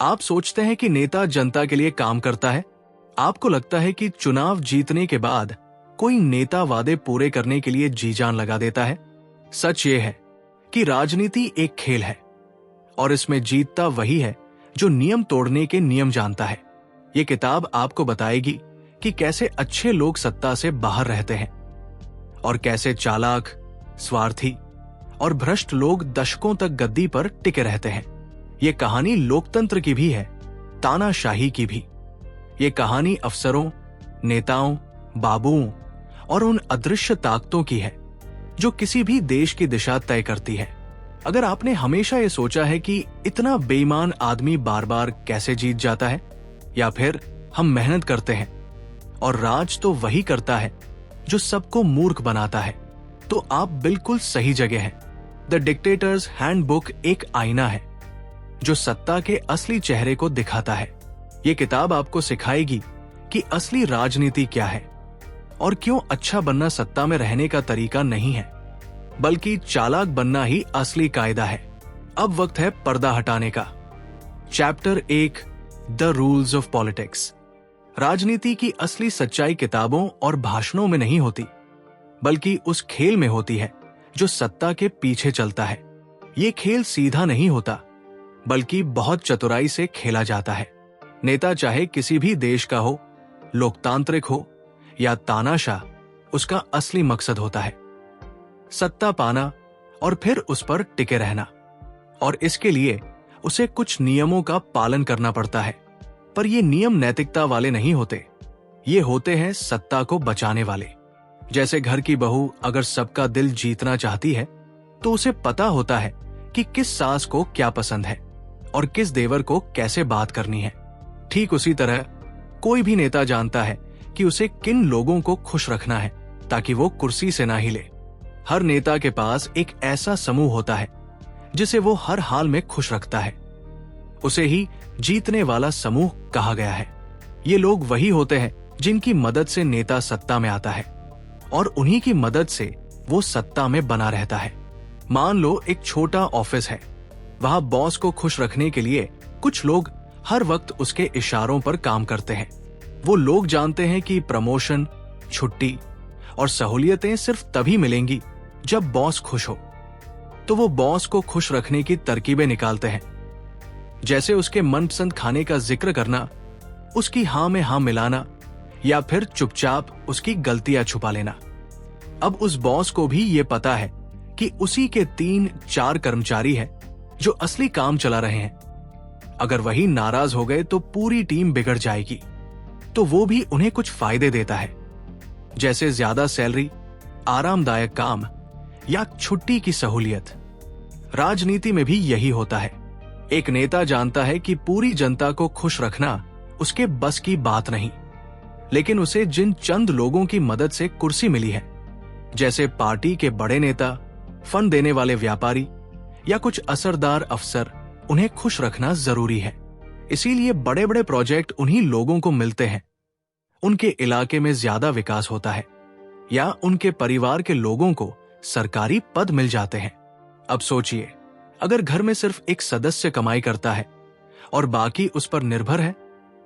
आप सोचते हैं कि नेता जनता के लिए काम करता है। आपको लगता है कि चुनाव जीतने के बाद कोई नेता वादे पूरे करने के लिए जी जान लगा देता है। सच ये है कि राजनीति एक खेल है और इसमें जीतता वही है जो नियम तोड़ने के नियम जानता है। ये किताब आपको बताएगी कि कैसे अच्छे लोग सत्ता से बाहर रहते हैं और कैसे चालाक, स्वार्थी और भ्रष्ट लोग दशकों तक गद्दी पर टिके रहते हैं। ये कहानी लोकतंत्र की भी है, तानाशाही की भी। ये कहानी अफसरों, नेताओं, बाबुओं और उन अदृश्य ताकतों की है जो किसी भी देश की दिशा तय करती है। अगर आपने हमेशा ये सोचा है कि इतना बेईमान आदमी बार बार कैसे जीत जाता है, या फिर हम मेहनत करते हैं और राज तो वही करता है जो सबको मूर्ख बनाता है, तो आप बिल्कुल सही जगह हैं। द डिक्टेटर्स हैंडबुक एक आईना है जो सत्ता के असली चेहरे को दिखाता है। ये किताब आपको सिखाएगी कि असली राजनीति क्या है और क्यों अच्छा बनना सत्ता में रहने का तरीका नहीं है, बल्कि चालाक बनना ही असली कायदा है। अब वक्त है पर्दा हटाने का। Chapter 1, the rules of politics. राजनीति की असली सच्चाई किताबों और भाषणों में नहीं होती, बल्कि उस खेल में होती है जो सत्ता के पीछे चलता है। ये खेल सीधा नहीं होता, बल्कि बहुत चतुराई से खेला जाता है। नेता चाहे किसी भी देश का हो, लोकतांत्रिक हो या तानाशाह, उसका असली मकसद होता है सत्ता पाना और फिर उस पर टिके रहना। और इसके लिए उसे कुछ नियमों का पालन करना पड़ता है। पर ये नियम नैतिकता वाले नहीं होते, ये होते हैं सत्ता को बचाने वाले। जैसे घर की बहू अगर सबका दिल जीतना चाहती है तो उसे पता होता है कि किस सास को क्या पसंद है और किस देवर को कैसे बात करनी है। ठीक उसी तरह कोई भी नेता जानता है कि उसे किन लोगों को खुश रखना है ताकि वो कुर्सी से ना हिले। हर नेता के पास एक ऐसा समूह होता है जिसे वो हर हाल में खुश रखता है। उसे ही जीतने वाला समूह कहा गया है। ये लोग वही होते हैं जिनकी मदद से नेता सत्ता में आता है और उन्हीं की मदद से वो सत्ता में बना रहता है। मान लो एक छोटा ऑफिस है, वहां बॉस को खुश रखने के लिए कुछ लोग हर वक्त उसके इशारों पर काम करते हैं। वो लोग जानते हैं कि प्रमोशन, छुट्टी और सहूलियतें सिर्फ तभी मिलेंगी जब बॉस खुश हो, तो वो बॉस को खुश रखने की तरकीबें निकालते हैं, जैसे उसके मनपसंद खाने का जिक्र करना, उसकी हां में हां मिलाना या फिर चुपचाप उसकी गलतियां छुपा लेना। अब उस बॉस को भी ये पता है कि उसी के 3-4 कर्मचारी हैं जो असली काम चला रहे हैं। अगर वही नाराज हो गए तो पूरी टीम बिगड़ जाएगी। तो वो भी उन्हें कुछ फायदे देता है, जैसे ज्यादा सैलरी, आरामदायक काम या छुट्टी की सहूलियत। राजनीति में भी यही होता है। एक नेता जानता है कि पूरी जनता को खुश रखना उसके बस की बात नहीं, लेकिन उसे जिन चंद लोगों की मदद से कुर्सी मिली है, जैसे पार्टी के बड़े नेता, फंड देने वाले व्यापारी या कुछ असरदार अफसर, उन्हें खुश रखना जरूरी है। इसीलिए बड़े बड़े प्रोजेक्ट उन्हीं लोगों को मिलते हैं। उनके इलाके में ज्यादा विकास होता है या उनके परिवार के लोगों को सरकारी पद मिल जाते हैं। अब सोचिए, अगर घर में सिर्फ एक सदस्य कमाई करता है और बाकी उस पर निर्भर है,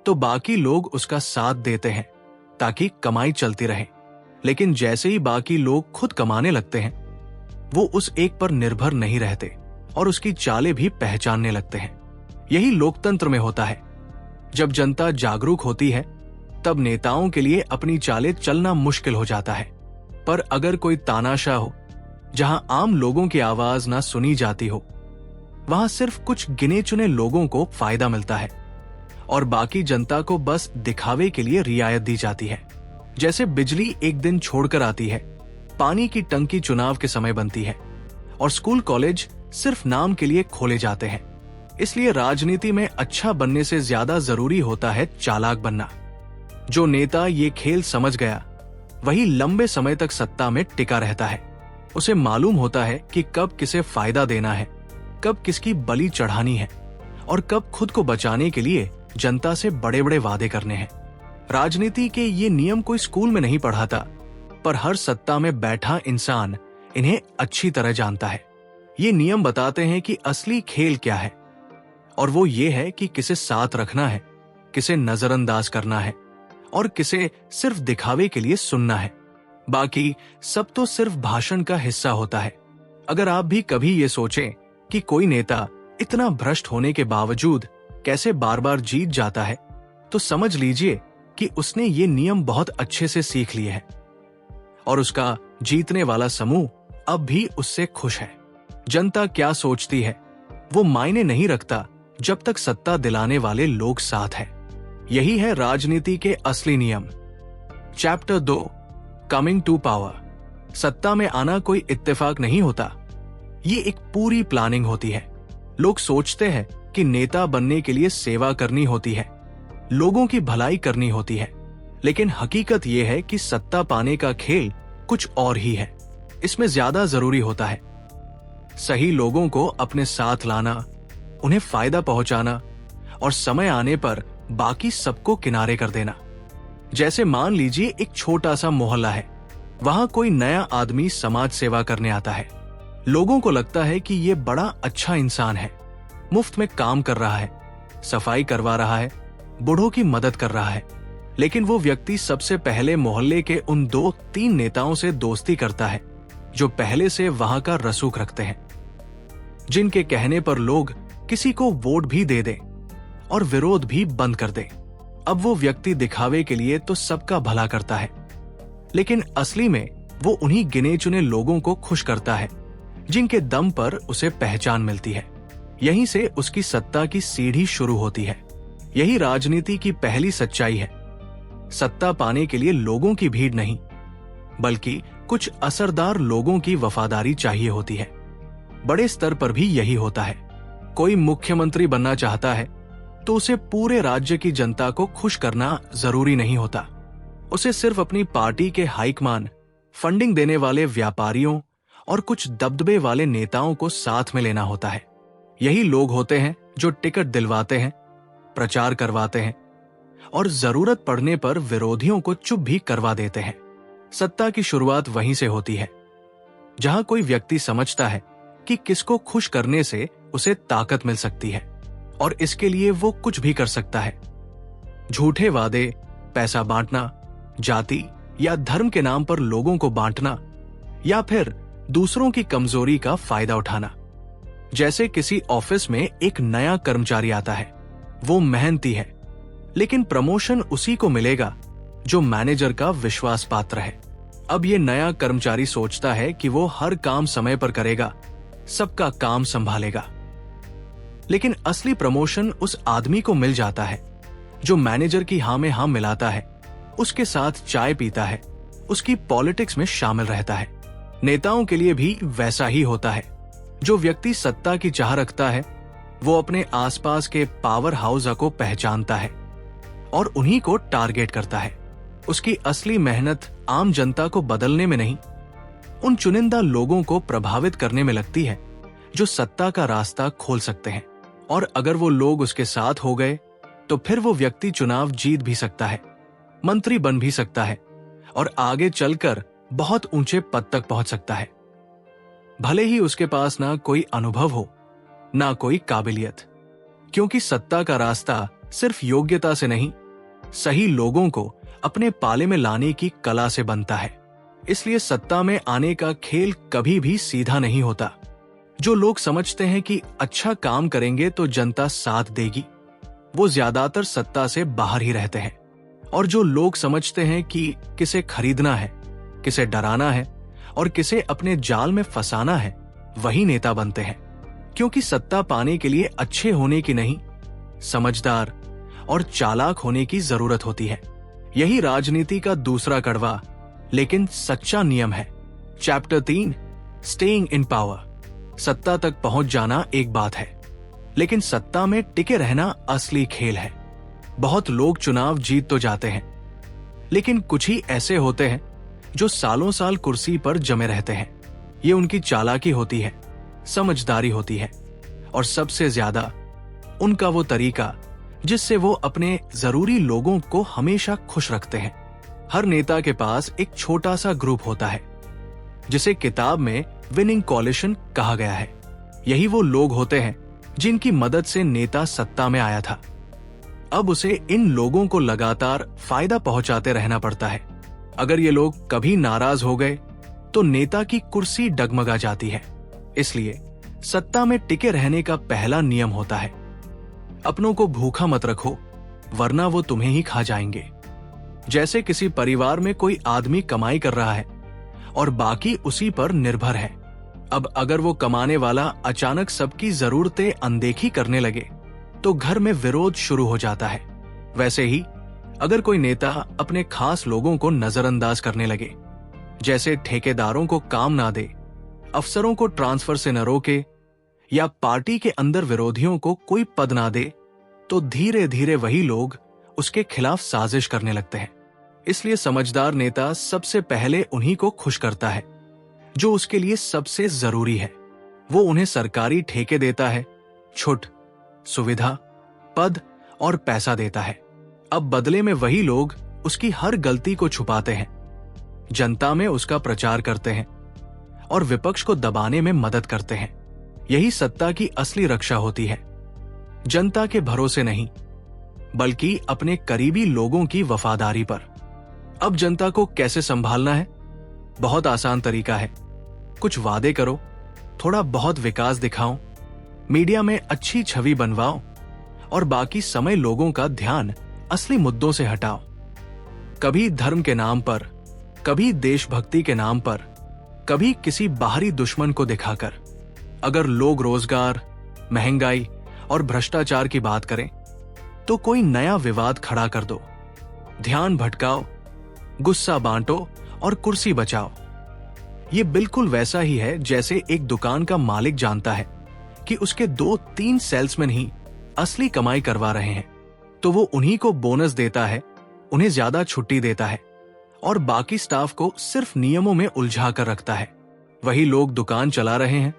तो बाकी लोग उसका साथ देते हैं ताकि कमाई चलती रहे। लेकिन जैसे ही बाकी लोग खुद कमाने लगते हैं, वो उस एक पर निर्भर नहीं रहते और उसकी चालें भी पहचानने लगते हैं। यही लोकतंत्र में होता है। जब जनता जागरूक होती है, तब नेताओं के लिए अपनी चालें चलना मुश्किल हो जाता है। पर अगर कोई तानाशाह हो, जहां आम लोगों की आवाज ना सुनी जाती हो, वहां सिर्फ कुछ गिने चुने लोगों को फायदा मिलता है और बाकी जनता को बस दिखावे के लिए रियायत दी जाती है। जैसे बिजली एक दिन छोड़कर आती है, पानी की टंकी चुनाव के समय बनती है और स्कूल कॉलेज सिर्फ नाम के लिए खोले जाते हैं। इसलिए राजनीति में अच्छा बनने से ज्यादा जरूरी होता है चालाक बनना। जो नेता ये खेल समझ गया, वही लंबे समय तक सत्ता में टिका रहता है। उसे मालूम होता है कि कब किसे फायदा देना है, कब किसकी बलि चढ़ानी है और कब खुद को बचाने के लिए जनता से बड़े बड़े वादे करने हैं। राजनीति के ये नियम कोई स्कूल में नहीं पढ़ाता, पर हर सत्ता में बैठा इंसान इन्हें अच्छी तरह जानता है। ये नियम बताते हैं कि असली खेल क्या है और वो ये है कि किसे साथ रखना है, किसे नजरअंदाज करना है और किसे सिर्फ दिखावे के लिए सुनना है। बाकी सब तो सिर्फ भाषण का हिस्सा होता है। अगर आप भी कभी ये सोचें कि कोई नेता इतना भ्रष्ट होने के बावजूद कैसे बार बार जीत जाता है, तो समझ लीजिए कि उसने ये नियम बहुत अच्छे से सीख लिए हैं और उसका जीतने वाला समूह अब भी उससे खुश है। जनता क्या सोचती है वो मायने नहीं रखता जब तक सत्ता दिलाने वाले लोग साथ हैं। यही है राजनीति के असली नियम। Chapter 2, coming to power. सत्ता में आना कोई इत्तेफाक नहीं होता, ये एक पूरी प्लानिंग होती है। लोग सोचते हैं कि नेता बनने के लिए सेवा करनी होती है, लोगों की भलाई करनी होती है, लेकिन हकीकत यह है कि सत्ता पाने का खेल कुछ और ही है। इसमें ज्यादा जरूरी होता है सही लोगों को अपने साथ लाना, उन्हें फायदा पहुंचाना और समय आने पर बाकी सबको किनारे कर देना। जैसे मान लीजिए एक छोटा सा मोहल्ला है, वहां कोई नया आदमी समाज सेवा करने आता है। लोगों को लगता है कि ये बड़ा अच्छा इंसान है, मुफ्त में काम कर रहा है, सफाई करवा रहा है, बूढ़ों की मदद कर रहा है। लेकिन वो व्यक्ति सबसे पहले मोहल्ले के उन 2-3 नेताओं से दोस्ती करता है जो पहले से वहां का रसूख रखते हैं, जिनके कहने पर लोग किसी को वोट भी दे दें और विरोध भी बंद कर दें। अब वो व्यक्ति दिखावे के लिए तो सबका भला करता है, लेकिन असली में वो उन्हीं गिने चुने लोगों को खुश करता है जिनके दम पर उसे पहचान मिलती है। यहीं से उसकी सत्ता की सीढ़ी शुरू होती है। यही राजनीति की पहली सच्चाई है। सत्ता पाने के लिए लोगों की भीड़ नहीं, बल्कि कुछ असरदार लोगों की वफादारी चाहिए होती है। बड़े स्तर पर भी यही होता है। कोई मुख्यमंत्री बनना चाहता है तो उसे पूरे राज्य की जनता को खुश करना जरूरी नहीं होता। उसे सिर्फ अपनी पार्टी के हाईकमान, फंडिंग देने वाले व्यापारियों और कुछ दबदबे वाले नेताओं को साथ में लेना होता है। यही लोग होते हैं जो टिकट दिलवाते हैं, प्रचार करवाते हैं और जरूरत पड़ने पर विरोधियों को चुप भी करवा देते हैं। सत्ता की शुरुआत वहीं से होती है, जहां कोई व्यक्ति समझता है कि किसको खुश करने से उसे ताकत मिल सकती है और इसके लिए वो कुछ भी कर सकता है। झूठे वादे, पैसा बांटना, जाति या धर्म के नाम पर लोगों को बांटना या फिर दूसरों की कमजोरी का फायदा उठाना। जैसे किसी ऑफिस में एक नया कर्मचारी आता है, वो मेहनती है, लेकिन प्रमोशन उसी को मिलेगा जो मैनेजर का विश्वास पात्र है। अब ये नया कर्मचारी सोचता है कि वो हर काम समय पर करेगा, सबका काम संभालेगा। लेकिन असली प्रमोशन उस आदमी को मिल जाता है जो मैनेजर की हाँ में हाँ मिलाता है, उसके साथ चाय पीता है, उसकी पॉलिटिक्स में शामिल रहता है। नेताओं के लिए भी वैसा ही होता है। जो व्यक्ति सत्ता की चाह रखता है वो अपने आसपास के पावर हाउस को पहचानता है और उन्हीं को टारगेट करता है। उसकी असली मेहनत आम जनता को बदलने में नहीं, उन चुनिंदा लोगों को प्रभावित करने में लगती है जो सत्ता का रास्ता खोल सकते हैं। और अगर वो लोग उसके साथ हो गए तो फिर वो व्यक्ति चुनाव जीत भी सकता है, मंत्री बन भी सकता है और आगे चलकर बहुत ऊंचे पद तक पहुंच सकता है, भले ही उसके पास ना कोई अनुभव हो ना कोई काबिलियत। क्योंकि सत्ता का रास्ता सिर्फ योग्यता से नहीं, सही लोगों को अपने पाले में लाने की कला से बनता है। इसलिए सत्ता में आने का खेल कभी भी सीधा नहीं होता। जो लोग समझते हैं कि अच्छा काम करेंगे तो जनता साथ देगी, वो ज्यादातर सत्ता से बाहर ही रहते हैं। और जो लोग समझते हैं कि किसे खरीदना है, किसे डराना है और किसे अपने जाल में फंसाना है, वही नेता बनते हैं। क्योंकि सत्ता पाने के लिए अच्छे होने की नहीं, समझदार और चालाक होने की जरूरत होती है। यही राजनीति का दूसरा कड़वा लेकिन सच्चा नियम है। Chapter 3, staying in power. सत्ता तक पहुंच जाना एक बात है, लेकिन सत्ता में टिके रहना असली खेल है। बहुत लोग चुनाव जीत तो जाते हैं, लेकिन कुछ ही ऐसे होते हैं जो सालों साल कुर्सी पर जमे रहते हैं। ये उनकी चालाकी होती है, समझदारी होती है और सबसे ज्यादा उनका वो तरीका जिससे वो अपने जरूरी लोगों को हमेशा खुश रखते हैं। हर नेता के पास एक छोटा सा ग्रुप होता है जिसे किताब में विनिंग कोलिशन कहा गया है। यही वो लोग होते हैं जिनकी मदद से नेता सत्ता में आया था। अब उसे इन लोगों को लगातार फायदा पहुंचाते रहना पड़ता है। अगर ये लोग कभी नाराज हो गए तो नेता की कुर्सी डगमगा जाती है। इसलिए सत्ता में टिके रहने का पहला नियम होता है, अपनों को भूखा मत रखो, वरना वो तुम्हें ही खा जाएंगे। जैसे किसी परिवार में कोई आदमी कमाई कर रहा है और बाकी उसी पर निर्भर है। अब अगर वो कमाने वाला अचानक सबकी जरूरतें अनदेखी करने लगे तो घर में विरोध शुरू हो जाता है। वैसे ही अगर कोई नेता अपने खास लोगों को नजरअंदाज करने लगे, जैसे ठेकेदारों को काम ना दे, अफसरों को ट्रांसफर से न रोके या पार्टी के अंदर विरोधियों को कोई पद ना दे, तो धीरे धीरे वही लोग उसके खिलाफ साजिश करने लगते हैं। इसलिए समझदार नेता सबसे पहले उन्हीं को खुश करता है जो उसके लिए सबसे जरूरी है। वो उन्हें सरकारी ठेके देता है, छूट, सुविधा, पद और पैसा देता है। अब बदले में वही लोग उसकी हर गलती को छुपाते हैं, जनता में उसका प्रचार करते हैं और विपक्ष को दबाने में मदद करते हैं। यही सत्ता की असली रक्षा होती है, जनता के भरोसे नहीं बल्कि अपने करीबी लोगों की वफादारी पर। अब जनता को कैसे संभालना है? बहुत आसान तरीका है। कुछ वादे करो, थोड़ा बहुत विकास दिखाओ, मीडिया में अच्छी छवि बनवाओ और बाकी समय लोगों का ध्यान असली मुद्दों से हटाओ। कभी धर्म के नाम पर, कभी देशभक्ति के नाम पर, कभी किसी बाहरी दुश्मन को दिखाकर। अगर लोग रोजगार, महंगाई और भ्रष्टाचार की बात करें तो कोई नया विवाद खड़ा कर दो, ध्यान भटकाओ, गुस्सा बांटो और कुर्सी बचाओ। ये बिल्कुल वैसा ही है जैसे एक दुकान का मालिक जानता है कि उसके 2-3 सेल्समैन ही असली कमाई करवा रहे हैं, तो वो उन्हीं को बोनस देता है, उन्हें ज्यादा छुट्टी देता है और बाकी स्टाफ को सिर्फ नियमों में उलझा कर रखता है। वही लोग दुकान चला रहे हैं,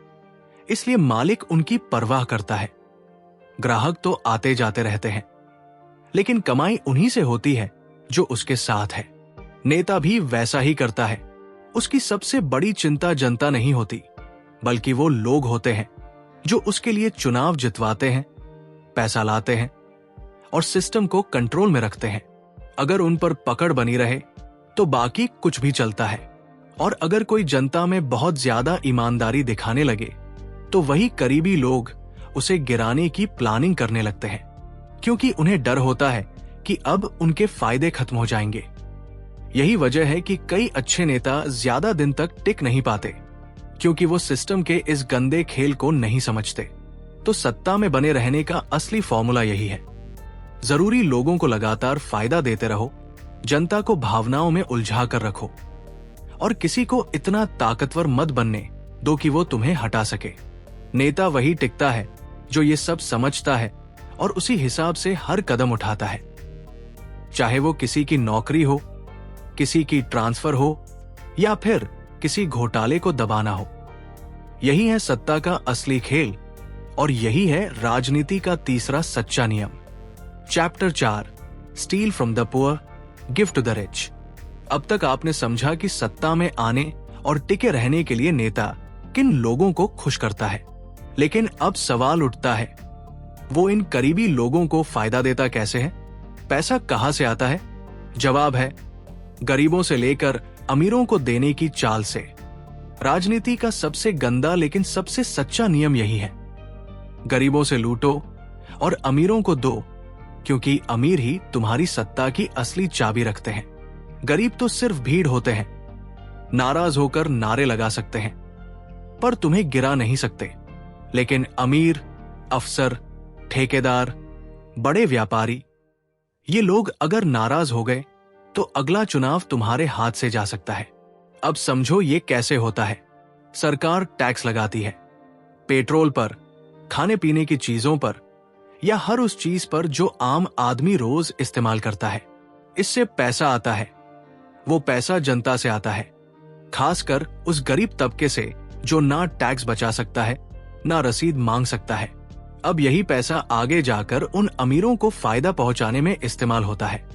इसलिए मालिक उनकी परवाह करता है। ग्राहक तो आते जाते रहते हैं, लेकिन कमाई उन्हीं से होती है जो उसके साथ है। नेता भी वैसा ही करता है। उसकी सबसे बड़ी चिंता जनता नहीं होती, बल्कि वो लोग होते हैं जो उसके लिए चुनाव जितवाते हैं, पैसा लाते हैं और सिस्टम को कंट्रोल में रखते हैं। अगर उन पर पकड़ बनी रहे तो बाकी कुछ भी चलता है, और अगर कोई जनता में बहुत ज्यादा ईमानदारी दिखाने लगे तो वही करीबी लोग उसे गिराने की प्लानिंग करने लगते हैं, क्योंकि उन्हें डर होता है कि अब उनके फायदे खत्म हो जाएंगे। यही वजह है कि कई अच्छे नेता ज्यादा दिन तक टिक नहीं पाते, क्योंकि वो सिस्टम के इस गंदे खेल को नहीं समझते। तो सत्ता में बने रहने का असली फॉर्मूला यही है, जरूरी लोगों को लगातार फायदा देते रहो, जनता को भावनाओं में उलझा कर रखो और किसी को इतना ताकतवर मत बनने दो कि वो तुम्हें हटा सके। नेता वही टिकता है जो ये सब समझता है और उसी हिसाब से हर कदम उठाता है, चाहे वो किसी की नौकरी हो, किसी की ट्रांसफर हो या फिर किसी घोटाले को दबाना हो। यही है सत्ता का असली खेल और यही है राजनीति का तीसरा सच्चा नियम। Chapter 4, steal from the poor, give to the rich. अब तक आपने समझा कि सत्ता में आने और टिके रहने के लिए नेता किन लोगों को खुश करता है, लेकिन अब सवाल उठता है, वो इन करीबी लोगों को फायदा देता कैसे है? पैसा कहां से आता है? जवाब है, गरीबों से लेकर अमीरों को देने की चाल से। राजनीति का सबसे गंदा लेकिन सबसे सच्चा नियम यही है, गरीबों से लूटो और अमीरों को दो, क्योंकि अमीर ही तुम्हारी सत्ता की असली चाबी रखते हैं। गरीब तो सिर्फ भीड़ होते हैं, नाराज होकर नारे लगा सकते हैं पर तुम्हें गिरा नहीं सकते। लेकिन अमीर, अफसर, ठेकेदार, बड़े व्यापारी, ये लोग अगर नाराज हो गए तो अगला चुनाव तुम्हारे हाथ से जा सकता है। अब समझो ये कैसे होता है। सरकार टैक्स लगाती है, पेट्रोल पर, खाने पीने की चीजों पर या हर उस चीज पर जो आम आदमी रोज इस्तेमाल करता है। इससे पैसा आता है, वो पैसा जनता से आता है, खासकर उस गरीब तबके से जो ना टैक्स बचा सकता है ना रसीद मांग सकता है। अब यही पैसा आगे जाकर उन अमीरों को फायदा पहुंचाने में इस्तेमाल होता है,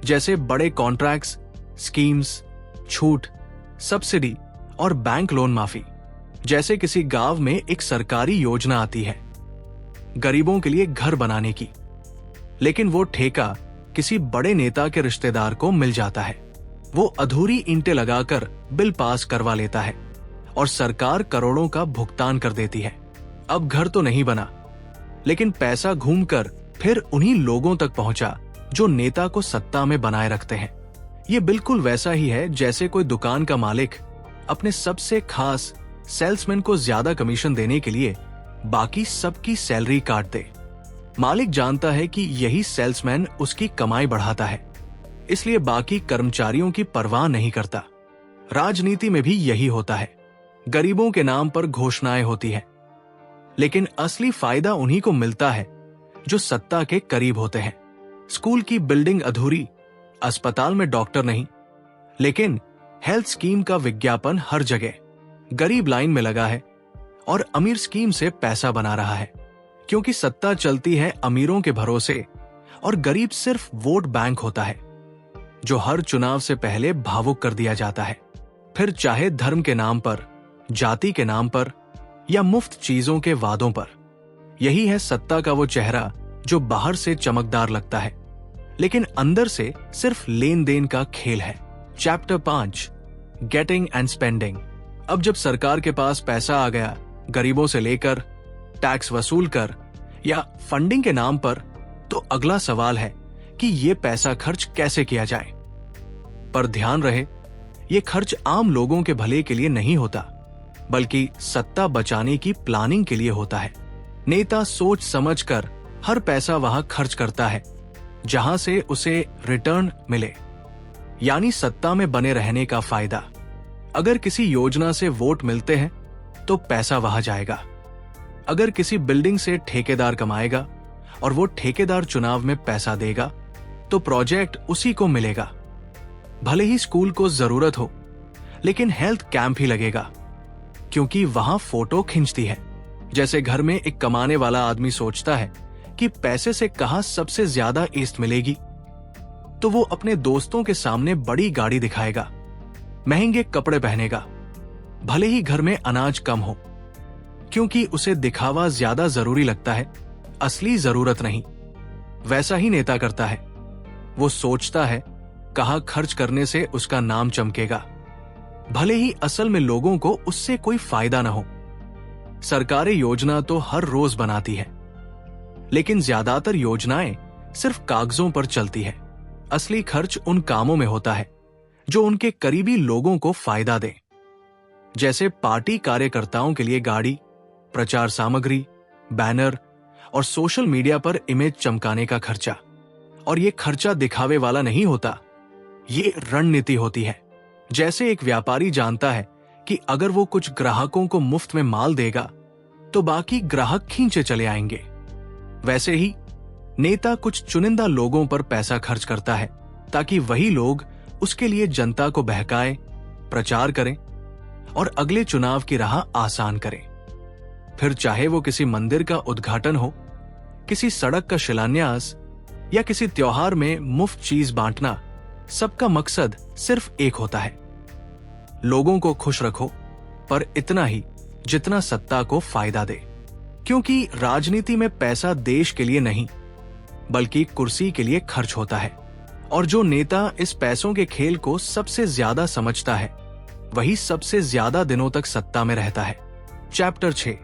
जैसे बड़े कॉन्ट्रैक्ट्स, स्कीम्स, छूट, सब्सिडी और बैंक लोन माफी। जैसे किसी गांव में एक सरकारी योजना आती है, गरीबों के लिए घर बनाने की। लेकिन वो ठेका किसी बड़े नेता के रिश्तेदार को मिल जाता है। वो अधूरी ईंटें लगाकर बिल पास करवा लेता है और सरकार करोड़ों का भुगतान कर देती है। अब घर तो नहीं बना, लेकिन पैसा घूमकर फिर उन्हीं लोगों तक पहुंचा जो नेता को सत्ता में बनाए रखते हैं। ये बिल्कुल वैसा ही है जैसे कोई दुकान का मालिक अपने सबसे खास सेल्समैन को ज्यादा कमीशन देने के लिए बाकी सबकी सैलरी काट दे। मालिक जानता है कि यही सेल्समैन उसकी कमाई बढ़ाता है, इसलिए बाकी कर्मचारियों की परवाह नहीं करता। राजनीति में भी यही होता है। गरीबों के नाम पर घोषणाएं होती है, लेकिन असली फायदा उन्हीं को मिलता है जो सत्ता के करीब होते हैं। स्कूल की बिल्डिंग अधूरी, अस्पताल में डॉक्टर नहीं, लेकिन हेल्थ स्कीम का विज्ञापन हर जगह। गरीब लाइन में लगा है और अमीर स्कीम से पैसा बना रहा है, क्योंकि सत्ता चलती है अमीरों के भरोसे और गरीब सिर्फ वोट बैंक होता है जो हर चुनाव से पहले भावुक कर दिया जाता है। फिर चाहे धर्म के नाम पर, जाति के नाम पर या मुफ्त चीजों के वादों पर। यही है सत्ता का वो चेहरा जो बाहर से चमकदार लगता है, लेकिन अंदर से सिर्फ लेन देन का खेल है। Chapter 5, getting and spending. अब जब सरकार के पास पैसा आ गया, गरीबों से लेकर, टैक्स वसूल कर या फंडिंग के नाम पर, तो अगला सवाल है कि ये पैसा खर्च कैसे किया जाए। पर ध्यान रहे, ये खर्च आम लोगों के भले के लिए नहीं होता, बल्कि सत्ता बचाने की प्लानिंग के लिए होता है। नेता सोच समझकर हर पैसा वहां खर्च करता है जहां से उसे रिटर्न मिले, यानी सत्ता में बने रहने का फायदा। अगर किसी योजना से वोट मिलते हैं तो पैसा वहां जाएगा। अगर किसी बिल्डिंग से ठेकेदार कमाएगा और वो ठेकेदार चुनाव में पैसा देगा तो प्रोजेक्ट उसी को मिलेगा। भले ही स्कूल को जरूरत हो, लेकिन हेल्थ कैंप ही लगेगा, क्योंकि वहां फोटो खिंचती है। जैसे घर में एक कमाने वाला आदमी सोचता है कि पैसे से कहां सबसे ज्यादा ईस्ट मिलेगी, तो वो अपने दोस्तों के सामने बड़ी गाड़ी दिखाएगा, महंगे कपड़े पहनेगा, भले ही घर में अनाज कम हो, क्योंकि उसे दिखावा ज्यादा जरूरी लगता है, असली जरूरत नहीं। वैसा ही नेता करता है। वो सोचता है कहां खर्च करने से उसका नाम चमकेगा, भले ही असल में लोगों को उससे कोई फायदा न हो। सरकारें योजना तो हर रोज बनाती है, लेकिन ज्यादातर योजनाएं सिर्फ कागजों पर चलती है। असली खर्च उन कामों में होता है जो उनके करीबी लोगों को फायदा दे, जैसे पार्टी कार्यकर्ताओं के लिए गाड़ी, प्रचार सामग्री, बैनर और सोशल मीडिया पर इमेज चमकाने का खर्चा। और ये खर्चा दिखावे वाला नहीं होता, ये रणनीति होती है। जैसे एक व्यापारी जानता है कि अगर वो कुछ ग्राहकों को मुफ्त में माल देगा तो बाकी ग्राहक खींचे चले आएंगे, वैसे ही नेता कुछ चुनिंदा लोगों पर पैसा खर्च करता है ताकि वही लोग उसके लिए जनता को बहकाए, प्रचार करें और अगले चुनाव की राह आसान करें। फिर चाहे वो किसी मंदिर का उद्घाटन हो, किसी सड़क का शिलान्यास या किसी त्योहार में मुफ्त चीज बांटना, सबका मकसद सिर्फ एक होता है, लोगों को खुश रखो, पर इतना ही जितना सत्ता को फायदा दे। क्योंकि राजनीति में पैसा देश के लिए नहीं, बल्कि कुर्सी के लिए खर्च होता है। और जो नेता इस पैसों के खेल को सबसे ज्यादा समझता है, वही सबसे ज्यादा दिनों तक सत्ता में रहता है। Chapter 6,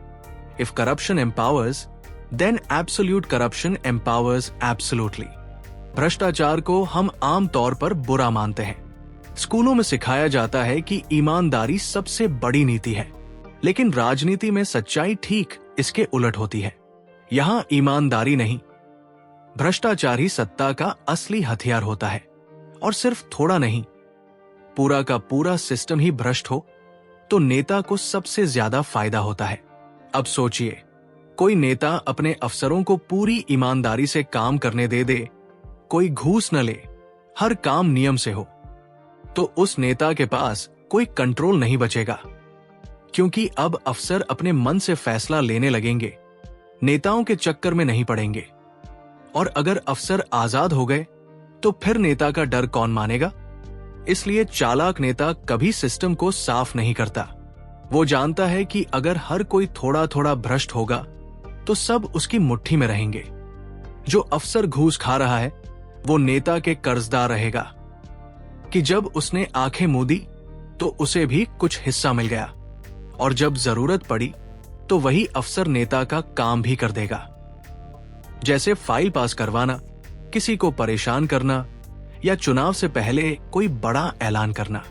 if corruption empowers, then absolute corruption empowers absolutely. भ्रष्टाचार को हम आम तौर पर बुरा मानते हैं। स्कूलों में सिखाया जाता है कि ईमानदारी सबसे बड़ी नीति है, लेकिन राजनीति में सच्चाई ठीक इसके उलट होती है। यहां ईमानदारी नहीं, भ्रष्टाचार ही सत्ता का असली हथियार होता है। और सिर्फ थोड़ा नहीं, पूरा का पूरा सिस्टम ही भ्रष्ट हो तो नेता को सबसे ज्यादा फायदा होता है। अब सोचिए, कोई नेता अपने अफसरों को पूरी ईमानदारी से काम करने दे, कोई घूस न ले, हर काम नियम से हो, तो उस नेता के पास कोई कंट्रोल नहीं बचेगा, क्योंकि अब अफसर अपने मन से फैसला लेने लगेंगे, नेताओं के चक्कर में नहीं पड़ेंगे। और अगर अफसर आजाद हो गए तो फिर नेता का डर कौन मानेगा? इसलिए चालाक नेता कभी सिस्टम को साफ नहीं करता। वो जानता है कि अगर हर कोई थोड़ा थोड़ा भ्रष्ट होगा तो सब उसकी मुट्ठी में रहेंगे। जो अफसर घूस खा रहा है वो नेता के कर्जदार रहेगा कि जब उसने आंखें मूंदी तो उसे भी कुछ हिस्सा मिल गया, और जब जरूरत पड़ी तो वही अफसर नेता का काम भी कर देगा। जैसे फाइल पास करवाना, किसी को परेशान करना या चुनाव से पहले कोई बड़ा ऐलान करना।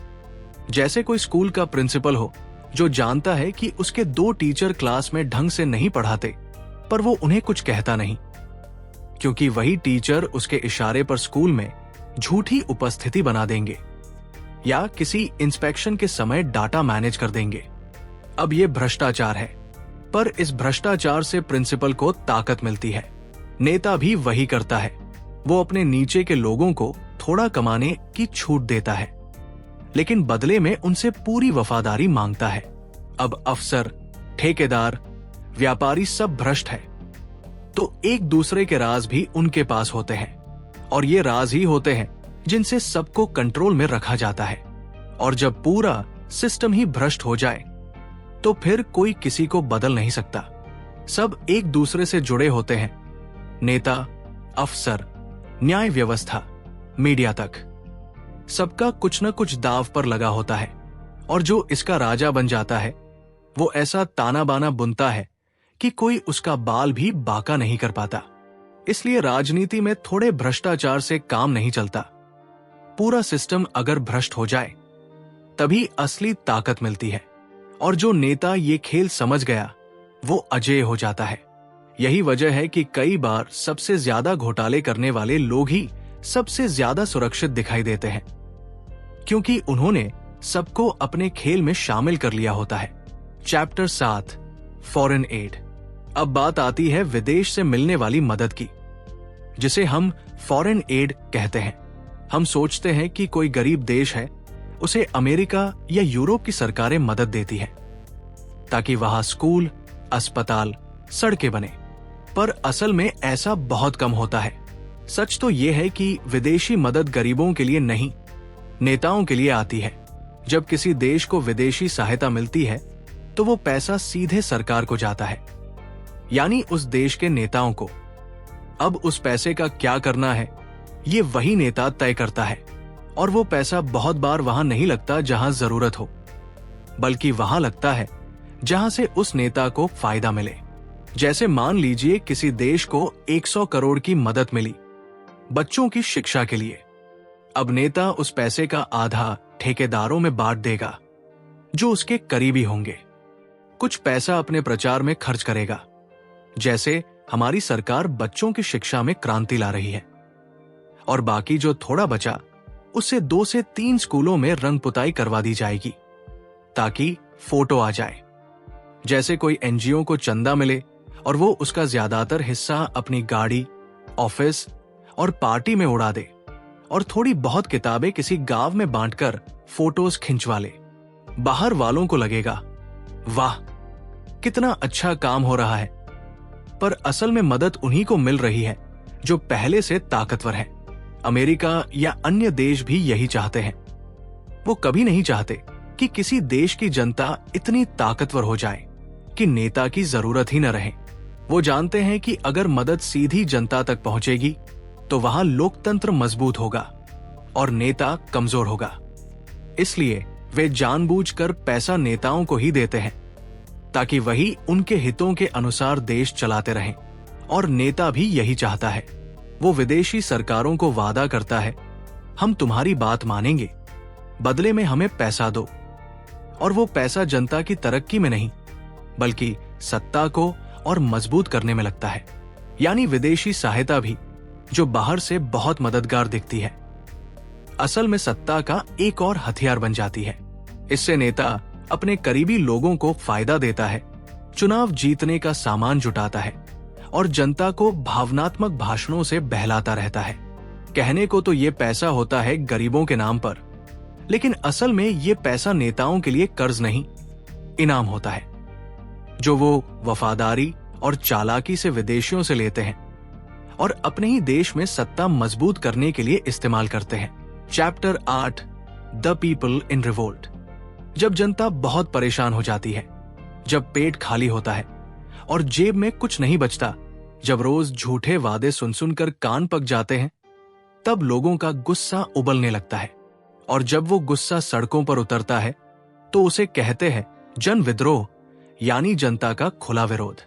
जैसे कोई स्कूल का प्रिंसिपल हो जो जानता है कि उसके 2 टीचर क्लास में ढंग से नहीं पढ़ाते, पर वो उन्हें कुछ कहता नहीं, क्योंकि वही टीचर उसके इशारे पर स्कूल में झूठी उपस्थिति बना देंगे या किसी इंस्पेक्शन के समय डाटा मैनेज कर देंगे। अब ये भ्रष्टाचार है, पर इस भ्रष्टाचार से प्रिंसिपल को ताकत मिलती है। नेता भी वही करता है, वो अपने नीचे के लोगों को थोड़ा कमाने की छूट देता है, लेकिन बदले में उनसे पूरी वफादारी मांगता है। अब अफसर, ठेकेदार, व्यापारी सब भ्रष्ट है, तो एक दूसरे के राज भी उनके पास होते हैं, और ये राज ही होते हैं जिनसे सबको कंट्रोल में रखा जाता है। और जब पूरा सिस्टम ही भ्रष्ट हो जाए तो फिर कोई किसी को बदल नहीं सकता। सब एक दूसरे से जुड़े होते हैं, नेता, अफसर, न्याय व्यवस्था, मीडिया तक। सबका कुछ न कुछ दाव पर लगा होता है, और जो इसका राजा बन जाता है वो ऐसा ताना बाना बुनता है कि कोई उसका बाल भी बाका नहीं कर पाता। इसलिए राजनीति में थोड़े भ्रष्टाचार से काम नहीं चलता। पूरा सिस्टम अगर भ्रष्ट हो जाए तभी असली ताकत मिलती है, और जो नेता ये खेल समझ गया वो अजेय हो जाता है। यही वजह है कि कई बार सबसे ज्यादा घोटाले करने वाले लोग ही सबसे ज्यादा सुरक्षित दिखाई देते हैं, क्योंकि उन्होंने सबको अपने खेल में शामिल कर लिया होता है। Chapter 7, foreign add. अब बात आती है विदेश से मिलने वाली मदद की, जिसे हम फॉरेन एड कहते हैं। हम सोचते हैं कि कोई गरीब देश है, उसे अमेरिका या यूरोप की सरकारें मदद देती हैं ताकि वहां स्कूल, अस्पताल, सड़कें बने, पर असल में ऐसा बहुत कम होता है। सच तो यह है कि विदेशी मदद गरीबों के लिए नहीं, नेताओं के लिए आती है। जब किसी देश को विदेशी सहायता मिलती है तो वो पैसा सीधे सरकार को जाता है, यानी उस देश के नेताओं को। अब उस पैसे का क्या करना है ये वही नेता तय करता है, और वो पैसा बहुत बार वहां नहीं लगता जहां जरूरत हो, बल्कि वहां लगता है जहां से उस नेता को फायदा मिले। जैसे मान लीजिए किसी देश को 100 करोड़ की मदद मिली बच्चों की शिक्षा के लिए। अब नेता उस पैसे का आधा ठेकेदारों में बांट देगा जो उसके करीबी होंगे। कुछ पैसा अपने प्रचार में खर्च करेगा, जैसे हमारी सरकार बच्चों की शिक्षा में क्रांति ला रही है, और बाकी जो थोड़ा बचा उससे 2 से 3 स्कूलों में रंग पुताई करवा दी जाएगी ताकि फोटो आ जाए। जैसे कोई एनजीओ को चंदा मिले और वो उसका ज्यादातर हिस्सा अपनी गाड़ी, ऑफिस और पार्टी में उड़ा दे, और थोड़ी बहुत किताबें किसी गांव में बांटकर फोटोज खिंचवा ले। बाहर वालों को लगेगा वाह कितना अच्छा काम हो रहा है, पर असल में मदद उन्हीं को मिल रही है जो पहले से ताकतवर है। अमेरिका या अन्य देश भी यही चाहते हैं। वो कभी नहीं चाहते कि किसी देश की जनता इतनी ताकतवर हो जाए कि नेता की जरूरत ही न रहे। वो जानते हैं कि अगर मदद सीधी जनता तक पहुंचेगी तो वहां लोकतंत्र मजबूत होगा और नेता कमजोर होगा। इसलिए वे जानबूझकर पैसा नेताओं को ही देते हैं ताकि वही उनके हितों के अनुसार देश चलाते रहें। और नेता भी यही चाहता है। वो विदेशी सरकारों को वादा करता है, हम तुम्हारी बात मानेंगे, बदले में हमें पैसा दो। और वो पैसा जनता की तरक्की में नहीं बल्कि सत्ता को और मजबूत करने में लगता है। यानी विदेशी सहायता भी जो बाहर से बहुत मददगार दिखती है, असल में सत्ता का एक और हथियार बन जाती है। इससे नेता अपने करीबी लोगों को फायदा देता है, चुनाव जीतने का सामान जुटाता है और जनता को भावनात्मक भाषणों से बहलाता रहता है। कहने को तो ये पैसा होता है गरीबों के नाम पर, लेकिन असल में ये पैसा नेताओं के लिए कर्ज नहीं, इनाम होता है जो वो वफादारी और चालाकी से विदेशियों से लेते हैं और अपने ही देश में सत्ता मजबूत करने के लिए इस्तेमाल करते हैं। Chapter 8, the people in revolt. जब जनता बहुत परेशान हो जाती है, जब पेट खाली होता है और जेब में कुछ नहीं बचता, जब रोज झूठे वादे सुन सुनकर कान पक जाते हैं, तब लोगों का गुस्सा उबलने लगता है। और जब वो गुस्सा सड़कों पर उतरता है तो उसे कहते हैं जन विद्रोह, यानी जनता का खुला विरोध।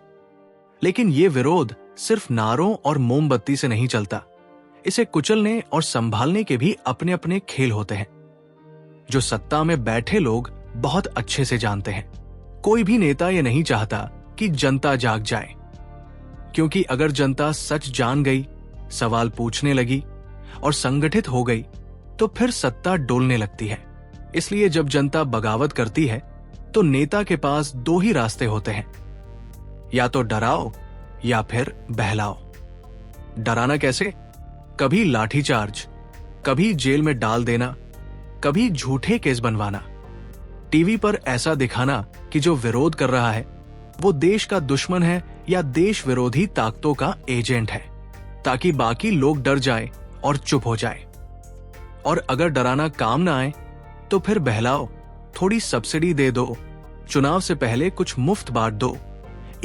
लेकिन ये विरोध सिर्फ नारों और मोमबत्ती से नहीं चलता। इसे कुचलने और संभालने के भी अपने अपने खेल होते हैं, जो सत्ता में बैठे लोग बहुत अच्छे से जानते हैं। कोई भी नेता ये नहीं चाहता कि जनता जाग जाए, क्योंकि अगर जनता सच जान गई, सवाल पूछने लगी और संगठित हो गई, तो फिर सत्ता डोलने लगती है। इसलिए जब जनता बगावत करती है तो नेता के पास दो ही रास्ते होते हैं, या तो डराओ या फिर बहलाओ। डराना कैसे? कभी लाठीचार्ज, कभी जेल में डाल देना, कभी झूठे केस बनवाना, टीवी पर ऐसा दिखाना कि जो विरोध कर रहा है वो देश का दुश्मन है या देश विरोधी ताकतों का एजेंट है, ताकि बाकी लोग डर जाए और चुप हो जाए। और अगर डराना काम ना आए तो फिर बहलाओ, थोड़ी सब्सिडी दे दो, चुनाव से पहले कुछ मुफ्त बांट दो,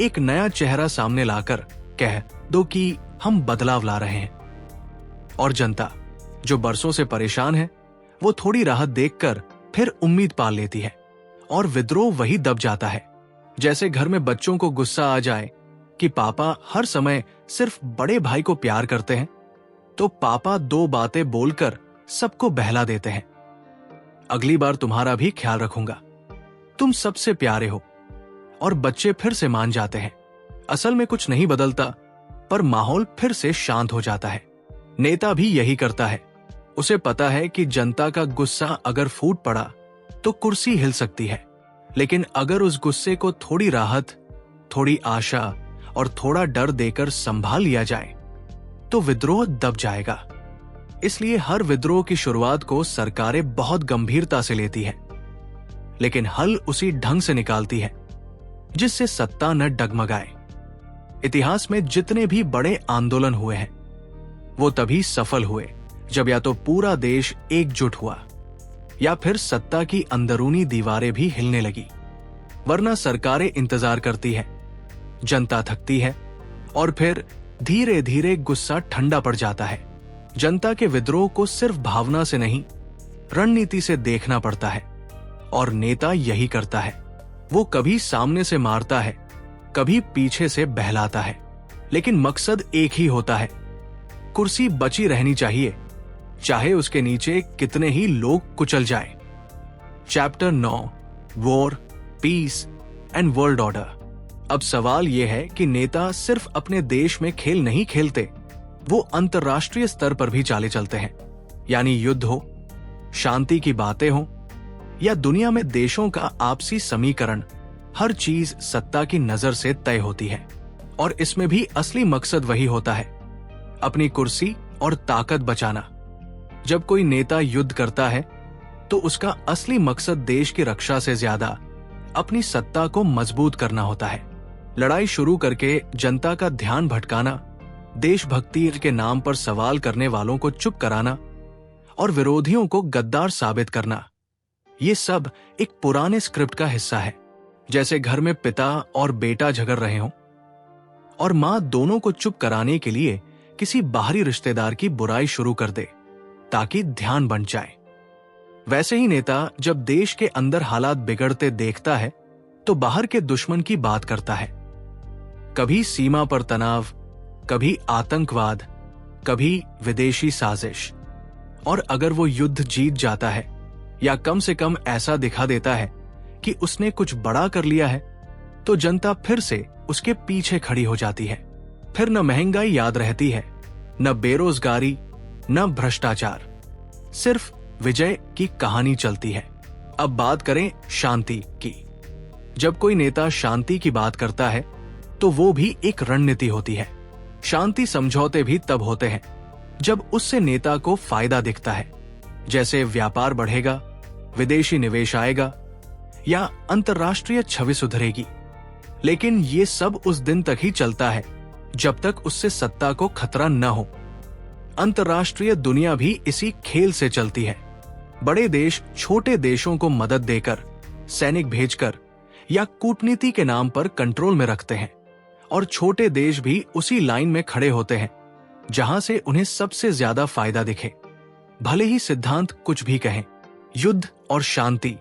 एक नया चेहरा सामने लाकर कह दो कि हम बदलाव ला रहे हैं। और जनता, जो बरसों से परेशान है, वो थोड़ी राहत देखकर फिर उम्मीद पाल लेती है और विद्रोह वही दब जाता है। जैसे घर में बच्चों को गुस्सा आ जाए कि पापा हर समय सिर्फ बड़े भाई को प्यार करते हैं, तो पापा दो बातें बोलकर सबको बहला देते हैं। अगली बार तुम्हारा भी ख्याल रखूंगा, तुम सबसे प्यारे हो। और बच्चे फिर से मान जाते हैं। असल में कुछ नहीं बदलता, पर माहौल फिर से शांत हो जाता है। नेता भी यही करता है। उसे पता है कि जनता का गुस्सा अगर फूट पड़ा तो कुर्सी हिल सकती है, लेकिन अगर उस गुस्से को थोड़ी राहत, थोड़ी आशा और थोड़ा डर देकर संभाल लिया जाए तो विद्रोह दब जाएगा। इसलिए हर विद्रोह की शुरुआत को सरकारें बहुत गंभीरता से लेती है, लेकिन हल उसी ढंग से निकालती है जिससे सत्ता न डगमगाए। इतिहास में जितने भी बड़े आंदोलन हुए हैं वो तभी सफल हुए जब या तो पूरा देश एकजुट हुआ या फिर सत्ता की अंदरूनी दीवारें भी हिलने लगी। वरना सरकारें इंतजार करती है, जनता थकती है और फिर धीरे धीरे गुस्सा ठंडा पड़ जाता है। जनता के विद्रोह को सिर्फ भावना से नहीं, रणनीति से देखना पड़ता है। और नेता यही करता है। वो कभी सामने से मारता है, कभी पीछे से बहलाता है, लेकिन मकसद एक ही होता है, कुर्सी बची रहनी चाहिए, चाहे उसके नीचे कितने ही लोग कुचल जाएं। Chapter 9, war, peace and world order. अब सवाल यह है कि नेता सिर्फ अपने देश में खेल नहीं खेलते, वो अंतर्राष्ट्रीय स्तर पर भी चाले चलते हैं। यानी युद्ध हो, शांति की बातें हो या दुनिया में देशों का आपसी समीकरण, हर चीज सत्ता की नजर से तय होती है। और इसमें भी असली मकसद वही होता है, अपनी कुर्सी और ताकत बचाना। जब कोई नेता युद्ध करता है तो उसका असली मकसद देश की रक्षा से ज्यादा अपनी सत्ता को मजबूत करना होता है। लड़ाई शुरू करके जनता का ध्यान भटकाना, देशभक्ति के नाम पर सवाल करने वालों को चुप कराना और विरोधियों को गद्दार साबित करना, ये सब एक पुराने स्क्रिप्ट का हिस्सा है। जैसे घर में पिता और बेटा झगड़ रहे हों और मां दोनों को चुप कराने के लिए किसी बाहरी रिश्तेदार की बुराई शुरू कर दे ताकि ध्यान बंट जाए। वैसे ही नेता जब देश के अंदर हालात बिगड़ते देखता है तो बाहर के दुश्मन की बात करता है। कभी सीमा पर तनाव, कभी आतंकवाद, कभी विदेशी साजिश। और अगर वो युद्ध जीत जाता है या कम से कम ऐसा दिखा देता है कि उसने कुछ बड़ा कर लिया है, तो जनता फिर से उसके पीछे खड़ी हो जाती है। फिर न महंगाई याद रहती है, न बेरोजगारी, न भ्रष्टाचार, सिर्फ विजय की कहानी चलती है। अब बात करें शांति की। जब कोई नेता शांति की बात करता है तो वो भी एक रणनीति होती है। शांति समझौते भी तब होते हैं जब उससे नेता को फायदा दिखता है, जैसे व्यापार बढ़ेगा, विदेशी निवेश आएगा या अंतर्राष्ट्रीय छवि सुधरेगी। लेकिन ये सब उस दिन तक ही चलता है जब तक उससे सत्ता को खतरा न हो। अंतर्राष्ट्रीय दुनिया भी इसी खेल से चलती है। बड़े देश छोटे देशों को मदद देकर, सैनिक भेजकर या कूटनीति के नाम पर कंट्रोल में रखते हैं। और छोटे देश भी उसी लाइन में खड़े होते हैं जहां से उन्हें सबसे ज्यादा फायदा दिखे। भले ही सिद्धांत कुछ भी कहें, युद्ध और शांति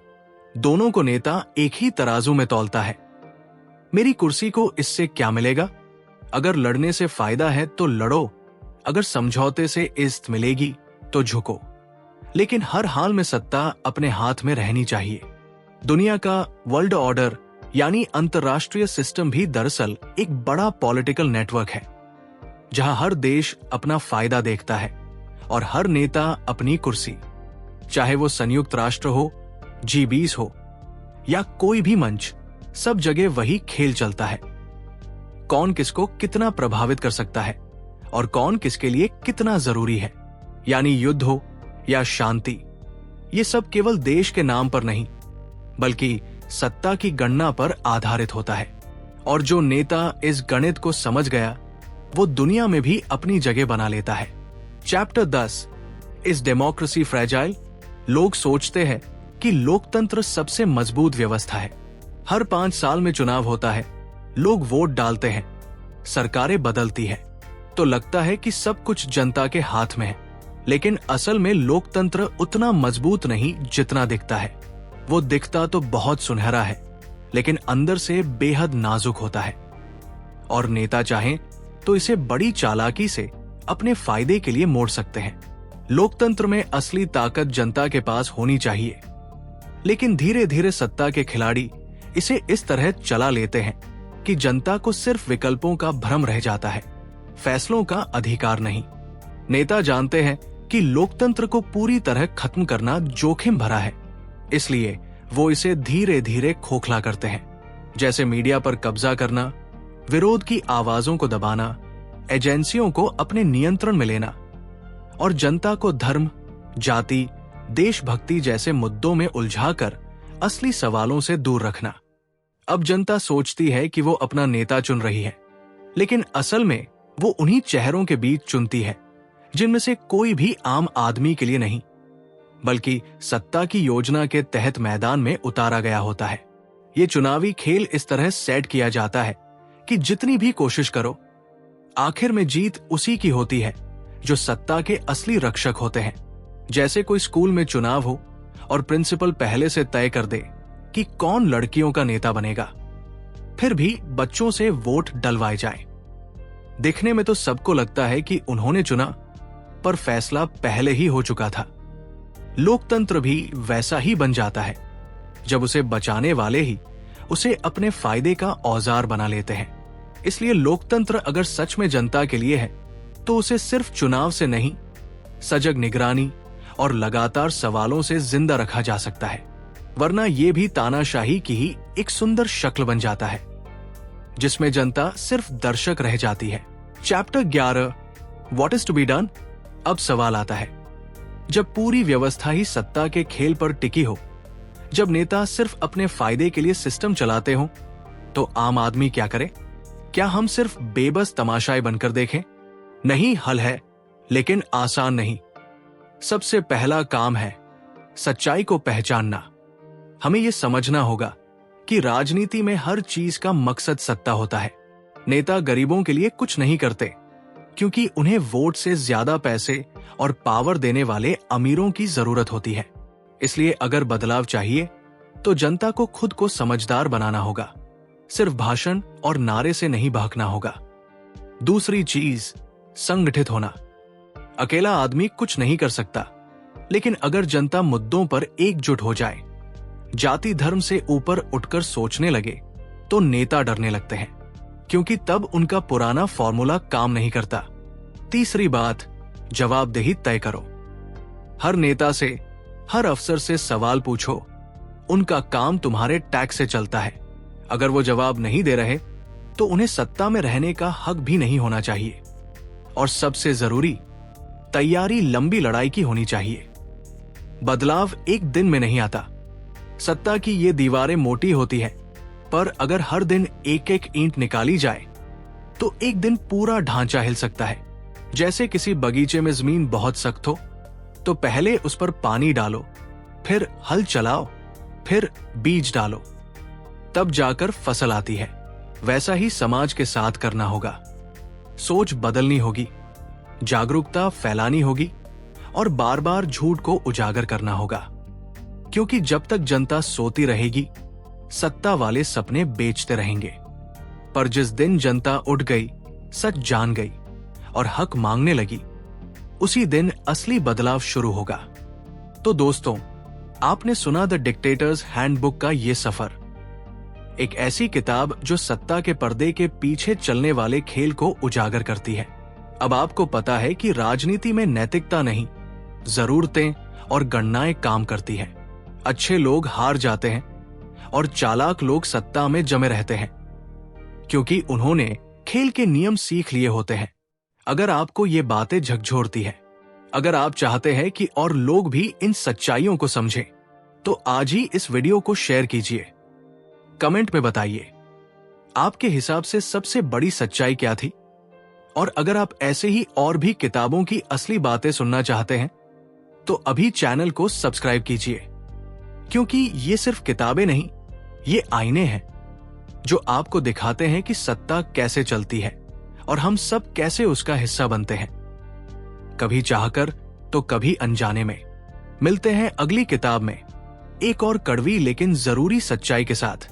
दोनों को नेता एक ही तराजू में तौलता है। मेरी कुर्सी को इससे क्या मिलेगा? अगर लड़ने से फायदा है तो लड़ो, अगर समझौते से इज्जत मिलेगी तो झुको, लेकिन हर हाल में सत्ता अपने हाथ में रहनी चाहिए। दुनिया का वर्ल्ड ऑर्डर यानी अंतर्राष्ट्रीय सिस्टम भी दरअसल एक बड़ा पॉलिटिकल नेटवर्क है, जहां हर देश अपना फायदा देखता है और हर नेता अपनी कुर्सी। चाहे वो संयुक्त राष्ट्र हो, G20 हो या कोई भी मंच, सब जगह वही खेल चलता है। कौन किसको कितना प्रभावित कर सकता है और कौन किसके लिए कितना जरूरी है, यानी युद्ध हो या शांति, ये सब केवल देश के नाम पर नहीं बल्कि सत्ता की गणना पर आधारित होता है। और जो नेता इस गणित को समझ गया वो दुनिया में भी अपनी जगह बना लेता है। Chapter 10, is democracy fragile? लोग सोचते हैं कि लोकतंत्र सबसे मजबूत व्यवस्था है। हर 5 साल में चुनाव होता है, लोग वोट डालते हैं, सरकारें बदलती है, तो लगता है कि सब कुछ जनता के हाथ में है। लेकिन असल में लोकतंत्र उतना मजबूत नहीं जितना दिखता है। वो दिखता तो बहुत सुनहरा है, लेकिन अंदर से बेहद नाजुक होता है। और नेता चाहें तो इसे बड़ी चालाकी से अपने फायदे के लिए मोड़ सकते हैं। लोकतंत्र में असली ताकत जनता के पास होनी चाहिए, लेकिन धीरे धीरे सत्ता के खिलाड़ी इसे इस तरह चला लेते हैं कि जनता को सिर्फ विकल्पों का भ्रम रह जाता है, फैसलों का अधिकार नहीं। नेता जानते हैं कि लोकतंत्र को पूरी तरह खत्म करना जोखिम भरा है, इसलिए वो इसे धीरे धीरे खोखला करते हैं, जैसे मीडिया पर कब्जा करना, विरोध की आवाजों को दबाना, एजेंसियों को अपने नियंत्रण में लेना और जनता को धर्म, जाति, देशभक्ति जैसे मुद्दों में उलझाकर असली सवालों से दूर रखना। अब जनता सोचती है कि वो अपना नेता चुन रही है, लेकिन असल में वो उन्हीं चेहरों के बीच चुनती है जिनमें से कोई भी आम आदमी के लिए नहीं, बल्कि सत्ता की योजना के तहत मैदान में उतारा गया होता है। ये चुनावी खेल इस तरह सेट किया जाता है कि जितनी भी कोशिश करो, आखिर में जीत उसी की होती है जो सत्ता के असली रक्षक होते हैं। जैसे कोई स्कूल में चुनाव हो और प्रिंसिपल पहले से तय कर दे कि कौन लड़कियों का नेता बनेगा, फिर भी बच्चों से वोट डलवाए जाए। दिखने में तो सबको लगता है कि उन्होंने चुना, पर फैसला पहले ही हो चुका था। लोकतंत्र भी वैसा ही बन जाता है जब उसे बचाने वाले ही उसे अपने फायदे का औजार बना लेते हैं। इसलिए लोकतंत्र अगर सच में जनता के लिए है तो उसे सिर्फ चुनाव से नहीं, सजग निगरानी और लगातार सवालों से जिंदा रखा जा सकता है, वरना यह भी तानाशाही की ही एक सुंदर शक्ल बन जाता है जिसमें जनता सिर्फ दर्शक रह जाती है। Chapter 11, what is to be done? अब सवाल आता है, जब पूरी व्यवस्था ही सत्ता के खेल पर टिकी हो, जब नेता सिर्फ अपने फायदे के लिए सिस्टम चलाते हो, तो आम आदमी क्या करे? क्या हम सिर्फ बेबस तमाशाई बनकर देखें? नहीं, हल है, लेकिन आसान नहीं। सबसे पहला काम है सच्चाई को पहचानना। हमें यह समझना होगा कि राजनीति में हर चीज का मकसद सत्ता होता है। नेता गरीबों के लिए कुछ नहीं करते, क्योंकि उन्हें वोट से ज्यादा पैसे और पावर देने वाले अमीरों की जरूरत होती है। इसलिए अगर बदलाव चाहिए तो जनता को खुद को समझदार बनाना होगा, सिर्फ भाषण और नारे से नहीं बहकना होगा। दूसरी चीज, संगठित होना। अकेला आदमी कुछ नहीं कर सकता, लेकिन अगर जनता मुद्दों पर एकजुट हो जाए, जाति धर्म से ऊपर उठकर सोचने लगे, तो नेता डरने लगते हैं, क्योंकि तब उनका पुराना फॉर्मूला काम नहीं करता। तीसरी बात, जवाबदेही तय करो। हर नेता से, हर अफसर से सवाल पूछो। उनका काम तुम्हारे टैक्स से चलता है। अगर वो जवाब नहीं दे रहे तो उन्हें सत्ता में रहने का हक भी नहीं होना चाहिए। और सबसे जरूरी, तैयारी लंबी लड़ाई की होनी चाहिए। बदलाव एक दिन में नहीं आता। सत्ता की ये दीवारें मोटी होती है, पर अगर हर दिन एक एक ईंट निकाली जाए तो एक दिन पूरा ढांचा हिल सकता है। जैसे किसी बगीचे में जमीन बहुत सख्त हो तो पहले उस पर पानी डालो, फिर हल चलाओ, फिर बीज डालो, तब जाकर फसल आती है। वैसा ही समाज के साथ करना होगा। सोच बदलनी होगी, जागरूकता फैलानी होगी और बार बार झूठ को उजागर करना होगा। क्योंकि जब तक जनता सोती रहेगी, सत्ता वाले सपने बेचते रहेंगे। पर जिस दिन जनता उठ गई, सच जान गई और हक मांगने लगी, उसी दिन असली बदलाव शुरू होगा। तो दोस्तों, आपने सुना द डिक्टेटर्स हैंडबुक का ये सफर, एक ऐसी किताब जो सत्ता के पर्दे के पीछे चलने वाले खेल को उजागर करती है। अब आपको पता है कि राजनीति में नैतिकता नहीं, जरूरतें और गणनाएं काम करती हैं। अच्छे लोग हार जाते हैं और चालाक लोग सत्ता में जमे रहते हैं, क्योंकि उन्होंने खेल के नियम सीख लिए होते हैं। अगर आपको ये बातें झकझोरती है, अगर आप चाहते हैं कि और लोग भी इन सच्चाइयों को समझें, तो आज ही इस वीडियो को शेयर कीजिए। कमेंट में बताइए आपके हिसाब से सबसे बड़ी सच्चाई क्या थी। और अगर आप ऐसे ही और भी किताबों की असली बातें सुनना चाहते हैं, तो अभी चैनल को सब्सक्राइब कीजिए, क्योंकि ये सिर्फ किताबें नहीं, ये आईने हैं जो आपको दिखाते हैं कि सत्ता कैसे चलती है और हम सब कैसे उसका हिस्सा बनते हैं, कभी चाहकर तो कभी अनजाने में। मिलते हैं अगली किताब में एक और कड़वी लेकिन जरूरी सच्चाई के साथ।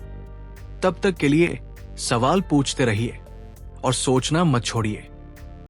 तब तक के लिए सवाल पूछते रहिए और सोचना मत छोड़िए।